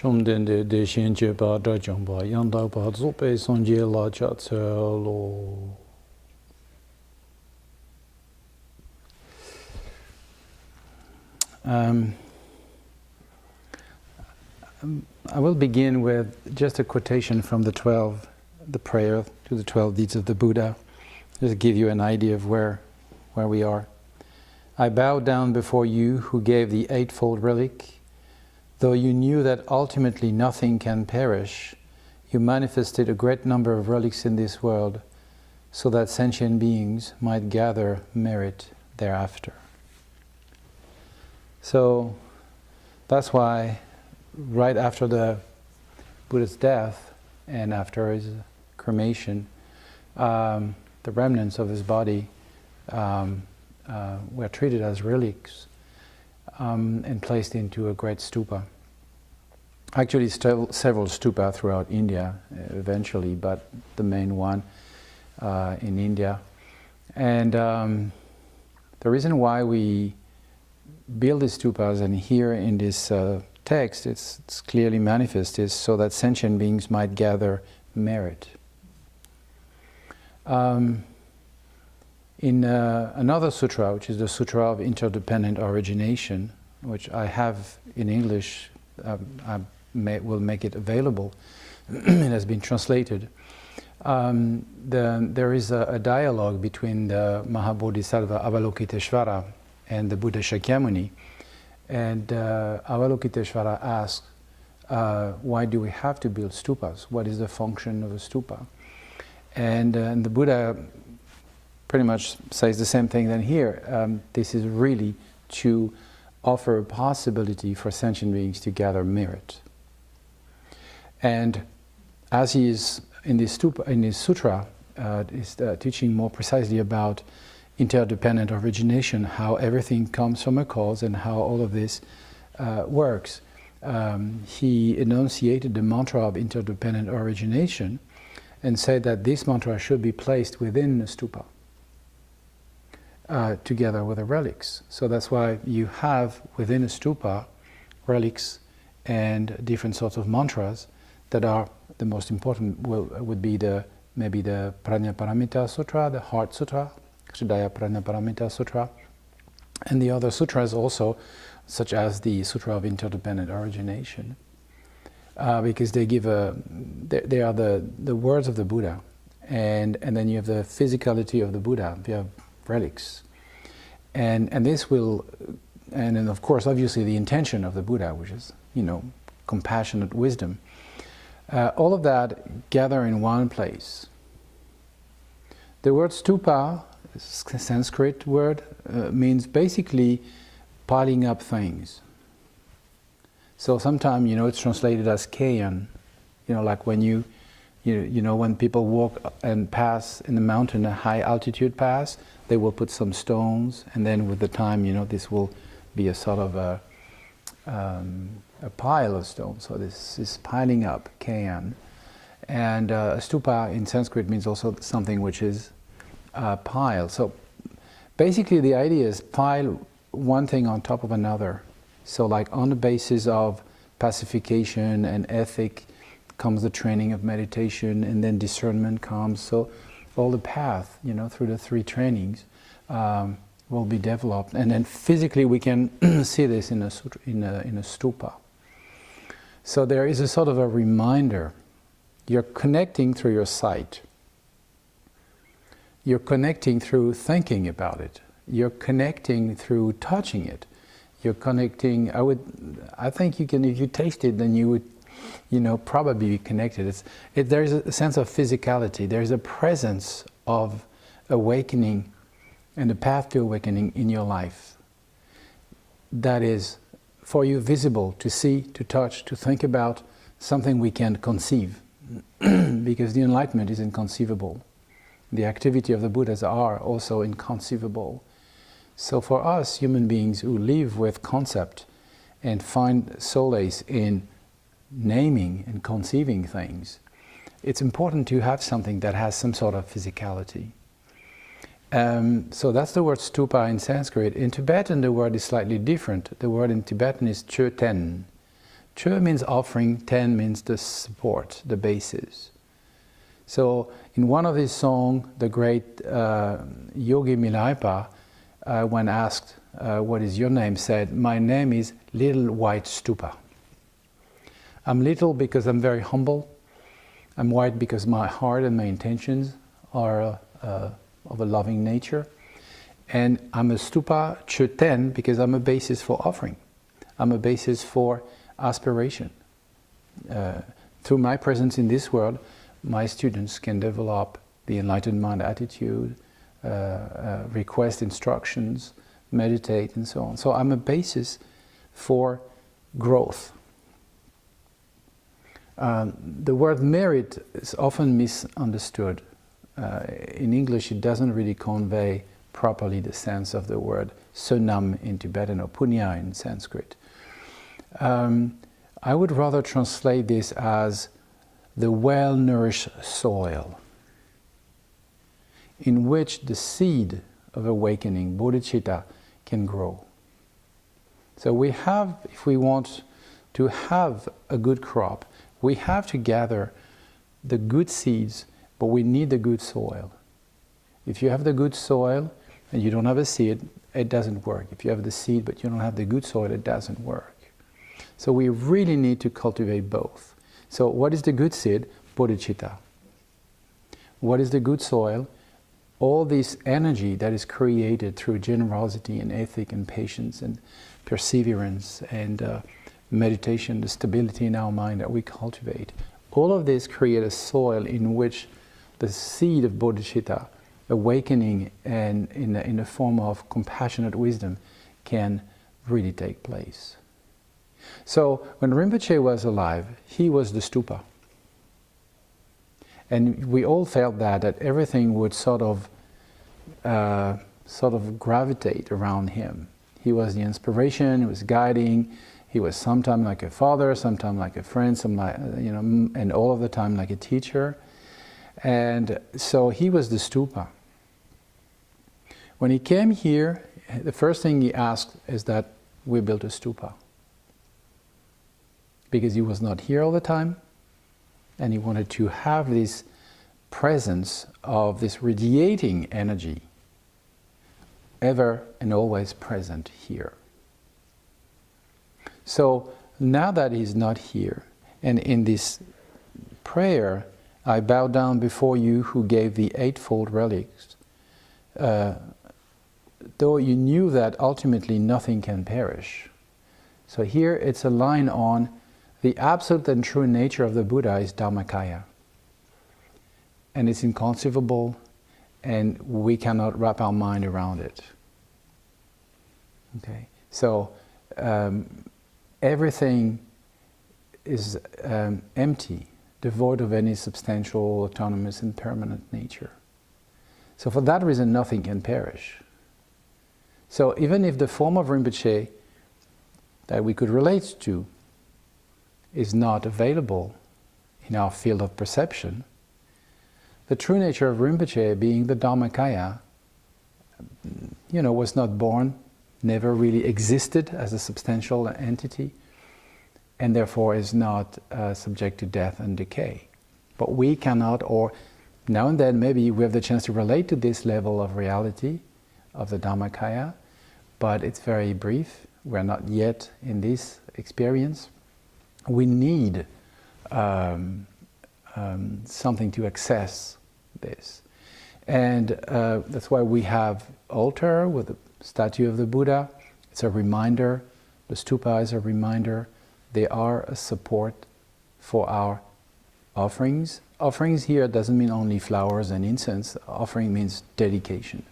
Chomden de Shinje Ba Dajamba, Yanda Ba Zope Sonje La Chatselo. I will begin with just a quotation from the prayer to the 12 deeds of the Buddha, just to give you an idea of where we are. I bow down before you who gave the eightfold relic. Though you knew that ultimately nothing can perish, you manifested a great number of relics in this world so that sentient beings might gather merit thereafter. So that's why right after the Buddha's death and after his cremation, the remnants of his body were treated as relics and placed into a great stupa. Actually, several stupa throughout India eventually, but the main one in India. And the reason why we build these stupas, and here in this text it's clearly manifest, is so that sentient beings might gather merit. In another sutra, which is the Sutra of Interdependent Origination, which I have in English, will make it available. It has been translated. There is a dialogue between the Mahabodhisattva Avalokiteshvara and the Buddha Shakyamuni. And Avalokiteshvara asks, why do we have to build stupas? What is the function of a stupa? And the Buddha pretty much says the same thing than here. This is really to offer a possibility for sentient beings to gather merit. And as he is in this sutra, is teaching more precisely about interdependent origination, how everything comes from a cause and how all of this works. He enunciated the mantra of interdependent origination and said that this mantra should be placed within the stupa together with the relics. So that's why you have within a stupa relics and different sorts of mantras that are the most important. Would be maybe the Prajnaparamita Sutra, the Heart Sutra, Sridhaya Prajnaparamita Sutra, and the other sutras also, such as the Sutra of Interdependent Origination, because they give they are the words of the Buddha, and then you have the physicality of the Buddha. You have relics, and this will, and then of course obviously the intention of the Buddha, which is compassionate wisdom. All of that gather in one place. The word stupa, a Sanskrit word, means basically piling up things. So sometimes it's translated as kayan, like when when people walk and pass in the mountain, a high altitude pass, they will put some stones, and then with the time, this will be a sort of a pile of stones. So this is piling up, kayan. And stupa in Sanskrit means also something which is pile. So basically the idea is pile one thing on top of another. So like on the basis of pacification and ethic comes the training of meditation, and then discernment comes. So all the path, through the three trainings will be developed. And then physically we can see this in a stupa. So there is a sort of a reminder. You're connecting through your sight. You're connecting through thinking about it. You're connecting through touching it. You're connecting. I think you can. If you taste it, then you would, probably be connected. There is a sense of physicality. There is a presence of awakening, and the path to awakening in your life. That is, for you, visible to see, to touch, to think about, something we can conceive, because the enlightenment is inconceivable. The activity of the Buddhas are also inconceivable. So for us, human beings who live with concept and find solace in naming and conceiving things, it's important to have something that has some sort of physicality. So that's the word stupa in Sanskrit. In Tibetan, the word is slightly different. The word in Tibetan is choten. Che means offering, ten means the support, the basis. So in one of his songs, the great Yogi Milarepa, when asked, what is your name, said, my name is Little White Stupa. I'm little because I'm very humble. I'm white because my heart and my intentions are of a loving nature. And I'm a stupa che ten because I'm a basis for offering. I'm a basis for aspiration. Through my presence in this world, my students can develop the enlightened mind attitude, request instructions, meditate, and so on. So I'm a basis for growth. The word merit is often misunderstood. In English, it doesn't really convey properly the sense of the word sunam in Tibetan or punya in Sanskrit. I would rather translate this as the well-nourished soil in which the seed of awakening, bodhicitta, can grow. So we have, if we want to have a good crop, we have to gather the good seeds, but we need the good soil. If you have the good soil and you don't have a seed, it doesn't work. If you have the seed but you don't have the good soil, it doesn't work. So we really need to cultivate both. So what is the good seed? Bodhicitta. What is the good soil? All this energy that is created through generosity and ethic and patience and perseverance and meditation, the stability in our mind that we cultivate. All of this create a soil in which the seed of bodhicitta, awakening and in the form of compassionate wisdom, can really take place. So when Rinpoche was alive, he was the stupa. And we all felt that everything would sort of gravitate around him. He was the inspiration, he was guiding, he was sometimes like a father, sometimes like a friend, and all of the time like a teacher. And so he was the stupa. When he came here, the first thing he asked is that we built a stupa. Because he was not here all the time, and he wanted to have this presence of this radiating energy ever and always present here. So now that he's not here, and in this prayer, I bow down before you who gave the eightfold relics, though you knew that ultimately nothing can perish. So here it's a line on the absolute and true nature of the Buddha is Dharmakaya. And it's inconceivable, and we cannot wrap our mind around it. Okay, so everything is empty, devoid of any substantial, autonomous, and permanent nature. So for that reason, nothing can perish. So even if the form of Rinpoche that we could relate to is not available in our field of perception, the true nature of Rinpoche, being the Dharmakaya, was not born, never really existed as a substantial entity, and therefore is not subject to death and decay. But we cannot, or now and then maybe we have the chance to relate to this level of reality of the Dharmakaya, but it's very brief. We're not yet in this experience. We need something to access this. And that's why we have altar with the statue of the Buddha. It's a reminder. The stupa is a reminder. They are a support for our offerings. Offerings here doesn't mean only flowers and incense. Offering means dedication.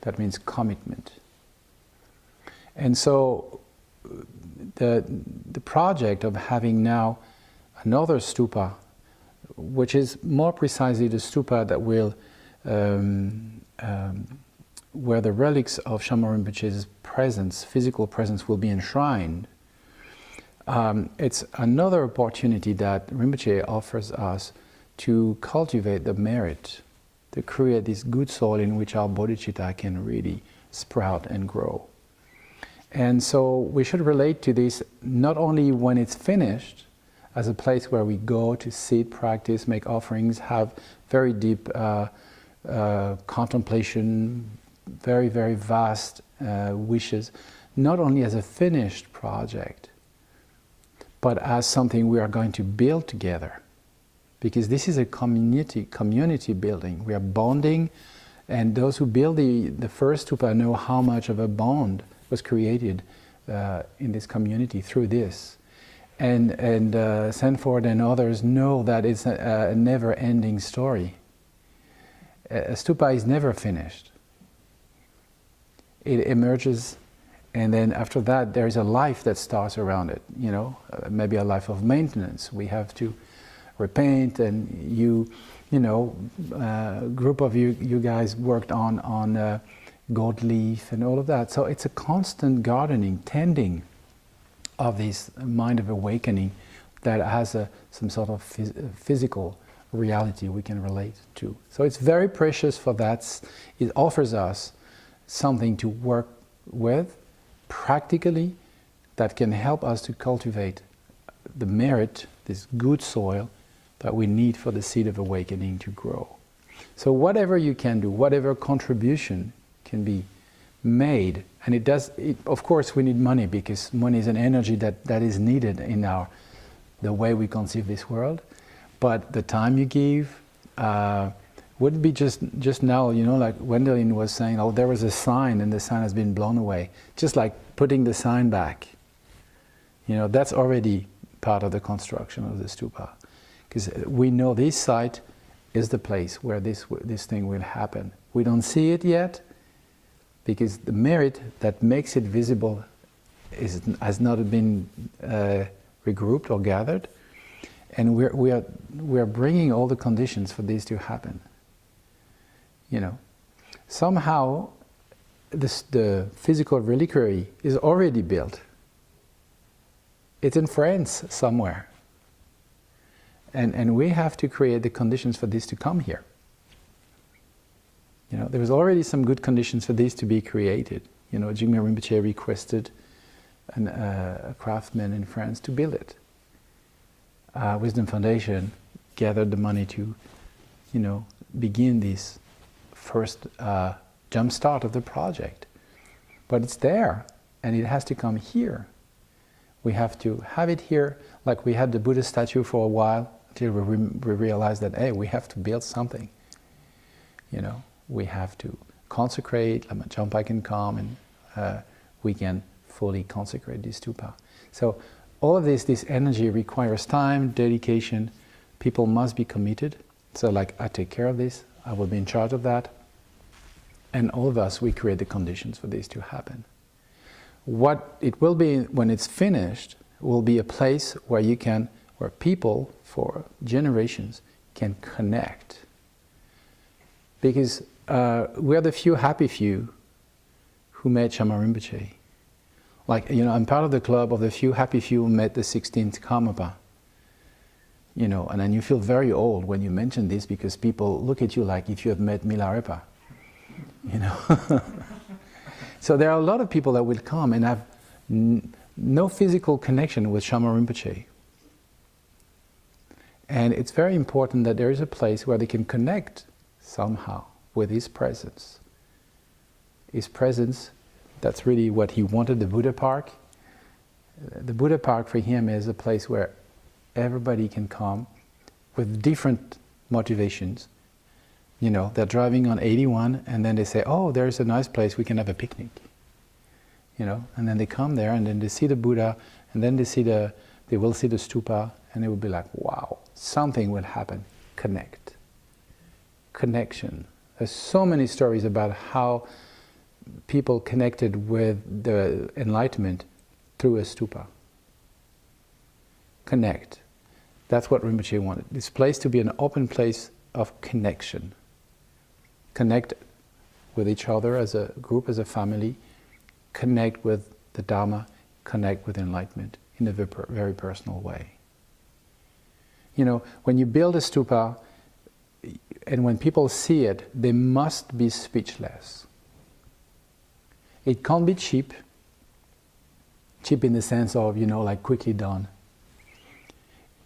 That means commitment. And so the project of having now another stupa, which is more precisely the stupa that will, where the relics of Shamar Rinpoche's presence, physical presence, will be enshrined. It's another opportunity that Rinpoche offers us to cultivate the merit, to create this good soil in which our bodhicitta can really sprout and grow. And so we should relate to this not only when it's finished, as a place where we go to sit, practice, make offerings, have very deep contemplation, very, very vast wishes, not only as a finished project, but as something we are going to build together. Because this is a community building. We are bonding, and those who build the first stupa know how much of a bond was created in this community through this. And Sanford and others know that it's a never-ending story. A stupa is never finished. It emerges, and then after that there is a life that starts around it, maybe a life of maintenance. We have to repaint, and a group of you guys worked on gold leaf and all of that. So it's a constant gardening, tending of this mind of awakening that has some sort of physical reality we can relate to. So it's very precious for that. It offers us something to work with practically that can help us to cultivate the merit, this good soil that we need for the seed of awakening to grow. So whatever you can do, whatever contribution can be made, and of course we need money, because money is an energy that is needed in the way we conceive this world. But the time you give wouldn't be just now, like Wendelin was saying, oh, there was a sign and the sign has been blown away. Just like putting the sign back. That's already part of the construction of the stupa. Because we know this site is the place where this thing will happen. We don't see it yet, because the merit that makes it visible has not been regrouped or gathered, and we are bringing all the conditions for this to happen. Somehow the physical reliquary is already built. It's in France somewhere, and we have to create the conditions for this to come here. There was already some good conditions for this to be created. Jigme Rinpoche requested a craftsman in France to build it. Wisdom Foundation gathered the money to, begin this first jump start of the project. But it's there, and it has to come here. We have to have it here, like we had the Buddha statue for a while, until we realized that, hey, we have to build something. We have to consecrate, Lama Champai can come, and we can fully consecrate this stupa. So all of this energy requires time, dedication. People must be committed. So like, I take care of this, I will be in charge of that. And all of us, we create the conditions for this to happen. What it will be when it's finished will be a place where where people for generations can connect. Because we are the happy few who met Shamar Rinpoche. Like, I'm part of the club of the happy few who met the 16th Karmapa. And then you feel very old when you mention this, because people look at you like if you have met Milarepa. So there are a lot of people that will come and have no physical connection with Shamar Rinpoche. And it's very important that there is a place where they can connect somehow with his presence. His presence, that's really what he wanted, the Buddha Park. The Buddha Park for him is a place where everybody can come with different motivations. They're driving on 81 and then they say, oh, there's a nice place, we can have a picnic. And then they come there and then they see the Buddha, and then they will see the stupa, and they will be like, wow, something will happen. Connection. There's so many stories about how people connected with the enlightenment through a stupa. Connect. That's what Rinpoche wanted. This place to be an open place of connection. Connect with each other as a group, as a family. Connect with the Dharma. Connect with enlightenment in a very personal way. When you build a stupa, and when people see it, they must be speechless. It can't be cheap. cheap in the sense of, like quickly done.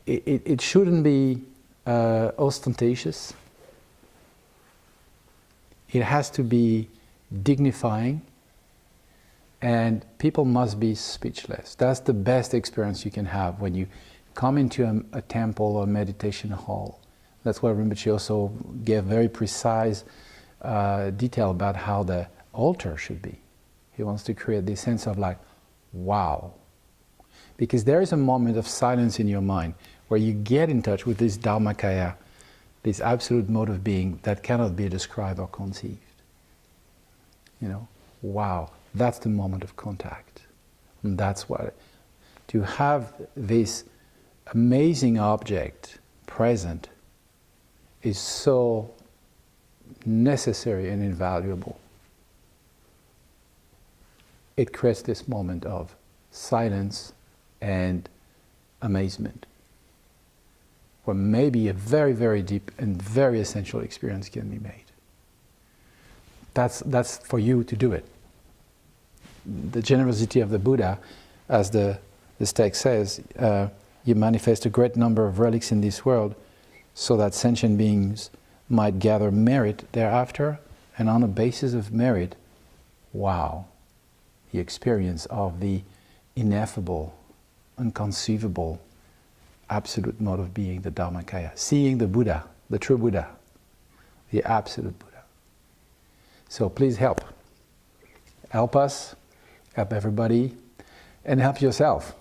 It shouldn't be ostentatious. It has to be dignifying, and people must be speechless. That's the best experience you can have when you come into a temple or meditation hall. That's why Rinpoche also gave very precise detail about how the altar should be. He wants to create this sense of like, wow. Because there is a moment of silence in your mind where you get in touch with this Dharmakaya, this absolute mode of being that cannot be described or conceived. Wow, that's the moment of contact. And that's what, to have this amazing object present is so necessary and invaluable. It creates this moment of silence and amazement, where maybe a very, very deep and very essential experience can be made. That's for you to do it. The generosity of the Buddha, as this text says, you manifest a great number of relics in this world so that sentient beings might gather merit thereafter, and on the basis of merit, wow, the experience of the ineffable, inconceivable, absolute mode of being, the Dharmakaya, seeing the Buddha, the true Buddha, the absolute Buddha. So please help. Help us, help everybody, and help yourself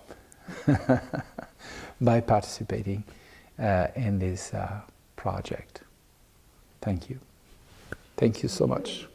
by participating in this project. Thank you. Thank you so much.